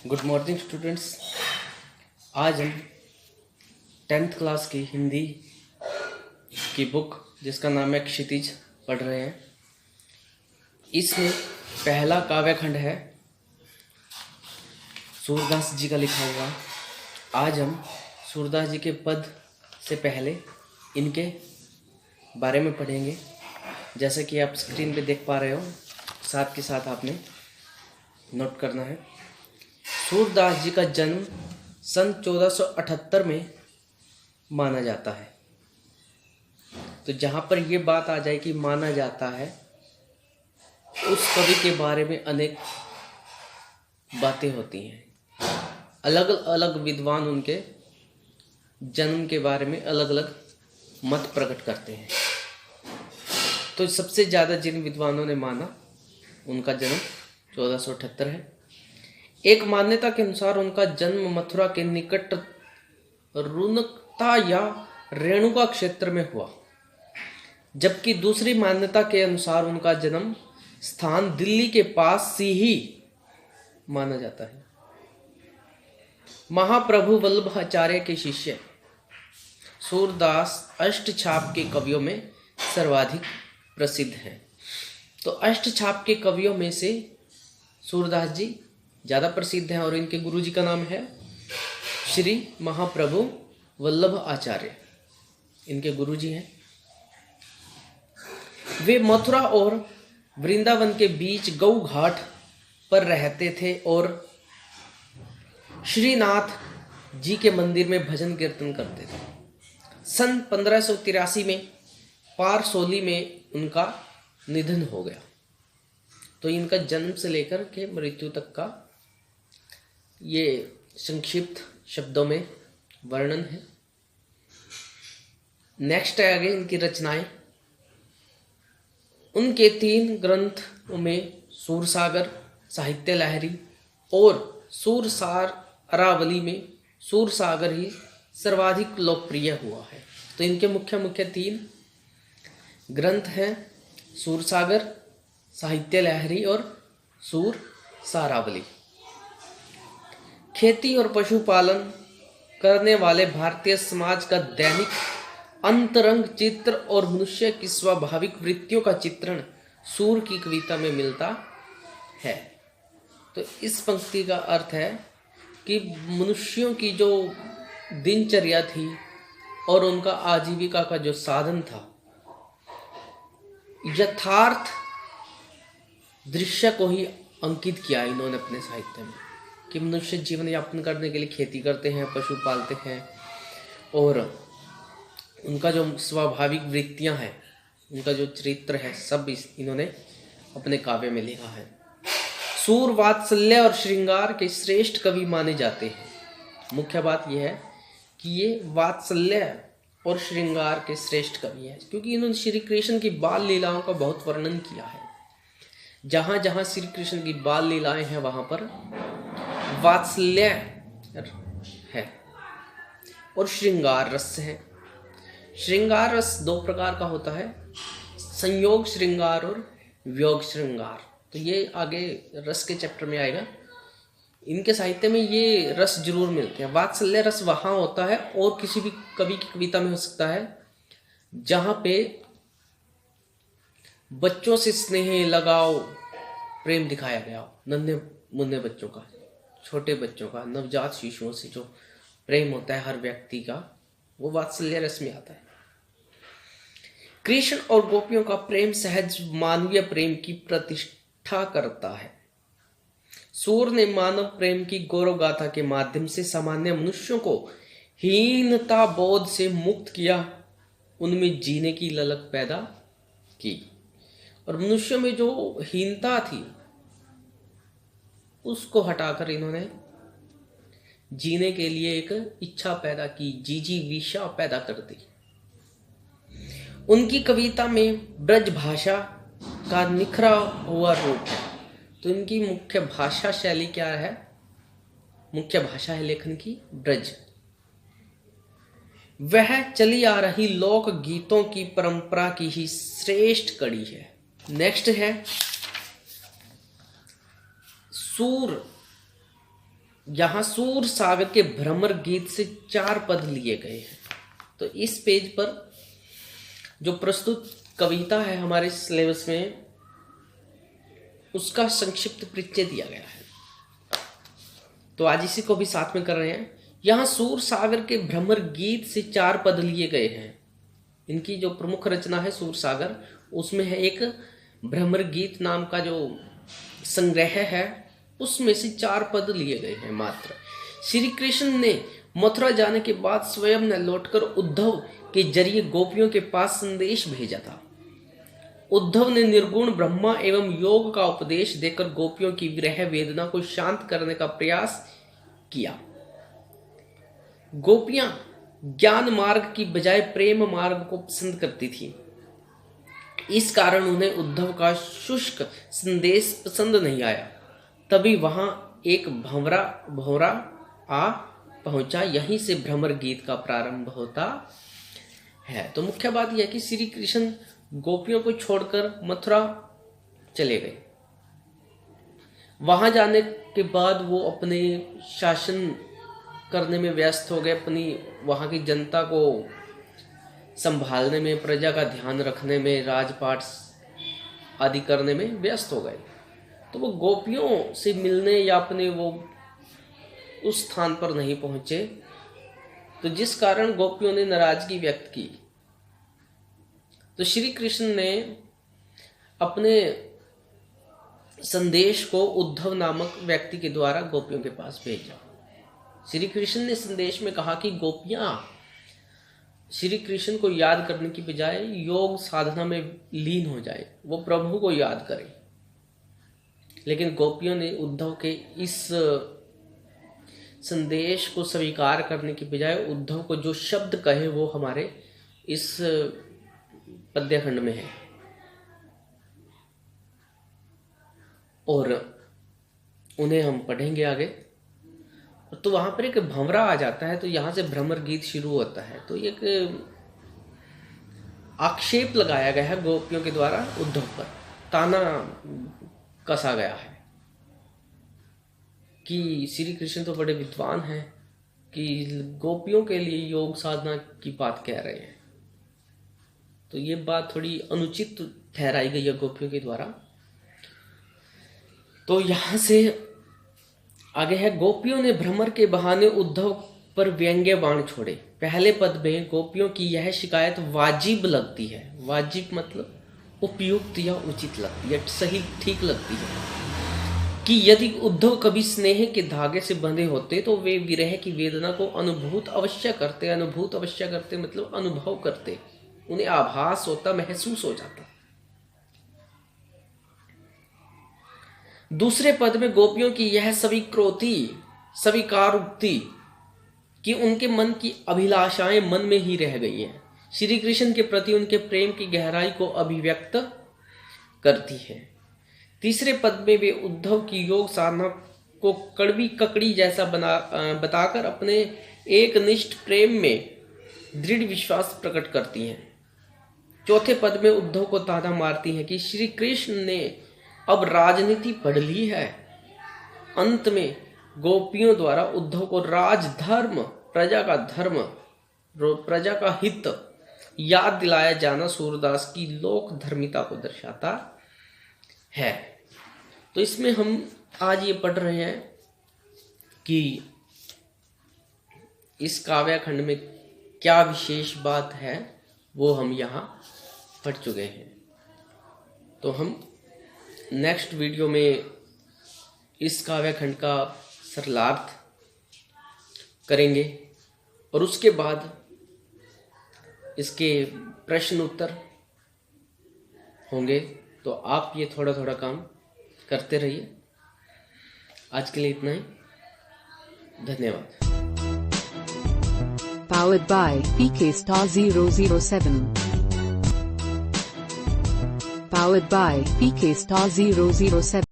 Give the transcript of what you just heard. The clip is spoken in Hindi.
Good morning students. आज हम 10th क्लास की हिंदी की बुक जिसका नाम है क्षितिज पढ़ रहे हैं। इसमें पहला काव्यखंड है सूरदास जी का लिखा हुआ। आज हम सूरदास जी के पद से पहले इनके बारे में पढ़ेंगे। जैसा कि आप स्क्रीन पे देख पा रहे हो, साथ के साथ आपने नोट करना है। सूरदास जी का जन्म सन 1478 में माना जाता है। तो जहाँ पर ये बात आ जाए कि माना जाता है, उस कवि के बारे में अनेक बातें होती हैं। अलग अलग विद्वान उनके जन्म के बारे में अलग अलग मत प्रकट करते हैं। तो सबसे ज़्यादा जिन विद्वानों ने माना उनका जन्म 1478 है। एक मान्यता के अनुसार उनका जन्म मथुरा के निकट रुनकता या रेणुका क्षेत्र में हुआ, जबकि दूसरी मान्यता के अनुसार उनका जन्म स्थान दिल्ली के पास सीही माना जाता है। महाप्रभु वल्लभाचार्य के शिष्य सूरदास अष्टछाप के कवियों में सर्वाधिक प्रसिद्ध हैं। तो अष्टछाप के कवियों में से सूरदास जी ज़्यादा प्रसिद्ध हैं और इनके गुरु जी का नाम है श्री महाप्रभु वल्लभ आचार्य। इनके गुरु जी हैं। वे मथुरा और वृंदावन के बीच गौ घाट पर रहते थे और श्रीनाथ जी के मंदिर में भजन कीर्तन करते थे। सन 1583 में पारसोली में उनका निधन हो गया। तो इनका जन्म से लेकर के मृत्यु तक का ये संक्षिप्त शब्दों में वर्णन है। नेक्स्ट है आगे इनकी रचनाएं। उनके 3 ग्रंथों में सूरसागर, साहित्य लहरी और सूरसार अरावली में सूरसागर ही सर्वाधिक लोकप्रिय हुआ है। तो इनके मुख्य 3 ग्रंथ हैं सूरसागर, साहित्य लहरी और सूरसारावली। खेती और पशुपालन करने वाले भारतीय समाज का दैनिक अंतरंग चित्र और मनुष्य की स्वाभाविक वृत्तियों का चित्रण सूर की कविता में मिलता है। तो इस पंक्ति का अर्थ है कि मनुष्यों की जो दिनचर्या थी और उनका आजीविका का जो साधन था, यथार्थ दृश्य को ही अंकित किया इन्होंने अपने साहित्य में कि मनुष्य जीवन यापन करने के लिए खेती करते हैं, पशु पालते हैं और उनका जो स्वाभाविक वृत्तियां हैं, उनका जो चरित्र है, सब इन्होंने अपने काव्य में लिखा है। सूर वात्सल्य और श्रृंगार के श्रेष्ठ कवि माने जाते हैं। मुख्य बात यह है कि ये वात्सल्य और श्रृंगार के श्रेष्ठ कवि हैं, क्योंकि इन्होंने श्री कृष्ण की बाल लीलाओं का बहुत वर्णन किया है। जहाँ जहाँ श्री कृष्ण की बाल लीलाएं हैं वहाँ पर वात्सल्य है और श्रृंगार रस है। श्रृंगार रस 2 प्रकार का होता है, संयोग श्रृंगार और वियोग श्रृंगार। तो ये आगे रस के चैप्टर में आएगा। इनके साहित्य में ये रस जरूर मिलते हैं। वात्सल्य रस वहाँ होता है और किसी भी कवि की कविता में हो सकता है जहाँ पे बच्चों से स्नेह, लगाव, प्रेम दिखाया गया हो। नन्हे मुन्ने बच्चों का, छोटे बच्चों का, नवजात शिशुओं से जो प्रेम होता है हर व्यक्ति का, वो वात्सल्य रस में आता है। कृष्ण और गोपियों का प्रेम सहज मानवीय प्रेम की प्रतिष्ठा करता है। सूर ने मानव प्रेम की गौरव गाथा के माध्यम से सामान्य मनुष्यों को हीनता बोध से मुक्त किया, उनमें जीने की ललक पैदा की और मनुष्यों में जो हीनता थी उसको हटाकर इन्होंने जीने के लिए एक इच्छा पैदा की, जिजीविषा पैदा कर दी। उनकी कविता में ब्रज भाषा का निखरा हुआ रूप है। तो इनकी मुख्य भाषा शैली क्या है? मुख्य भाषा है लेखन की ब्रज। वह चली आ रही लोक गीतों की परंपरा की ही श्रेष्ठ कड़ी है। नेक्स्ट है सूर यहाँ सूर सागर के भ्रमर गीत से 4 पद लिए गए हैं। तो इस पेज पर जो प्रस्तुत कविता है हमारे सिलेबस में, उसका संक्षिप्त परिचय दिया गया है। तो आज इसी को भी साथ में कर रहे हैं। यहाँ सूर सागर के भ्रमर गीत से 4 पद लिए गए हैं। इनकी जो प्रमुख रचना है सूर सागर, उसमें है एक भ्रमर गीत नाम का जो संग्रह है, उसमें से 4 पद लिए गए हैं मात्र। श्री कृष्ण ने मथुरा जाने के बाद स्वयं न लौटकर उद्धव के जरिए गोपियों के पास संदेश भेजा था। उद्धव ने निर्गुण ब्रह्मा एवं योग का उपदेश देकर गोपियों की विरह वेदना को शांत करने का प्रयास किया। गोपियां ज्ञान मार्ग की बजाय प्रेम मार्ग को पसंद करती थी। इस कारण उन्हें उद्धव का शुष्क संदेश पसंद नहीं आया। तभी वहां एक भंवरा आ पहुंचा। यहीं से भ्रमर गीत का प्रारंभ होता है। तो मुख्य बात यह कि श्री कृष्ण गोपियों को छोड़कर मथुरा चले गए। वहां जाने के बाद वो अपने शासन करने में व्यस्त हो गए, अपनी वहां की जनता को संभालने में, प्रजा का ध्यान रखने में, राजपाट आदि करने में व्यस्त हो गए। तो वो गोपियों से मिलने या अपने वो उस स्थान पर नहीं पहुंचे, तो जिस कारण गोपियों ने नाराजगी व्यक्त की। तो श्री कृष्ण ने अपने संदेश को उद्धव नामक व्यक्ति के द्वारा गोपियों के पास भेजा। श्री कृष्ण ने संदेश में कहा कि गोपियां श्री कृष्ण को याद करने की बजाय योग साधना में लीन हो जाए, वो प्रभु को याद करें। लेकिन गोपियों ने उद्धव के इस संदेश को स्वीकार करने की बजाय उद्धव को जो शब्द कहे वो हमारे इस पद्यखंड में है। और उन्हें हम पढ़ेंगे आगे। तो वहां पर एक भंवरा आ जाता है, तो यहां से भ्रमर गीत शुरू होता है। तो एक आक्षेप लगाया गया है गोपियों के द्वारा उद्धव पर, ताना कसा गया है कि श्री कृष्ण तो बड़े विद्वान हैं कि गोपियों के लिए योग साधना की बात कह रहे हैं। तो ये बात थोड़ी अनुचित ठहराई गई है गोपियों के द्वारा। तो यहां से आगे है, गोपियों ने भ्रमर के बहाने उद्धव पर व्यंग्य बाण छोड़े। पहले पद में गोपियों की यह शिकायत वाजिब लगती है। वाजिब मतलब उपयुक्त या उचित लगती है, सही ठीक लगती है कि यदि उद्धव कभी स्नेह के धागे से बंधे होते तो वे विरह की वेदना को अनुभूत अवश्य करते मतलब अनुभव करते, उन्हें आभास होता, महसूस हो जाता। दूसरे पद में गोपियों की यह स्वीकारोक्ति कि उनके मन की अभिलाषाएं मन में ही रह गई हैं, श्री कृष्ण के प्रति उनके प्रेम की गहराई को अभिव्यक्त करती है। तीसरे पद में वे उद्धव की योग साधना को कड़वी ककड़ी जैसा बताकर अपने एक निष्ठ प्रेम में दृढ़ विश्वास प्रकट करती हैं। चौथे पद में उद्धव को ताना मारती हैं कि श्री कृष्ण ने अब राजनीति पढ़ ली है। अंत में गोपियों द्वारा उद्धव को राजधर्म, प्रजा का धर्म, प्रजा का हित याद दिलाया जाना सूरदास की लोक धर्मिता को दर्शाता है। तो इसमें हम आज ये पढ़ रहे हैं कि इस काव्य खंड में क्या विशेष बात है, वो हम यहाँ पढ़ चुके हैं। तो हम नेक्स्ट वीडियो में इस काव्य खंड का सरलार्थ करेंगे और उसके बाद इसके प्रश्न उत्तर होंगे। तो आप ये थोड़ा थोड़ा काम करते रहिए। आज के लिए इतना ही, धन्यवाद। Powered by PK Star 007. Powered by PK Star 007.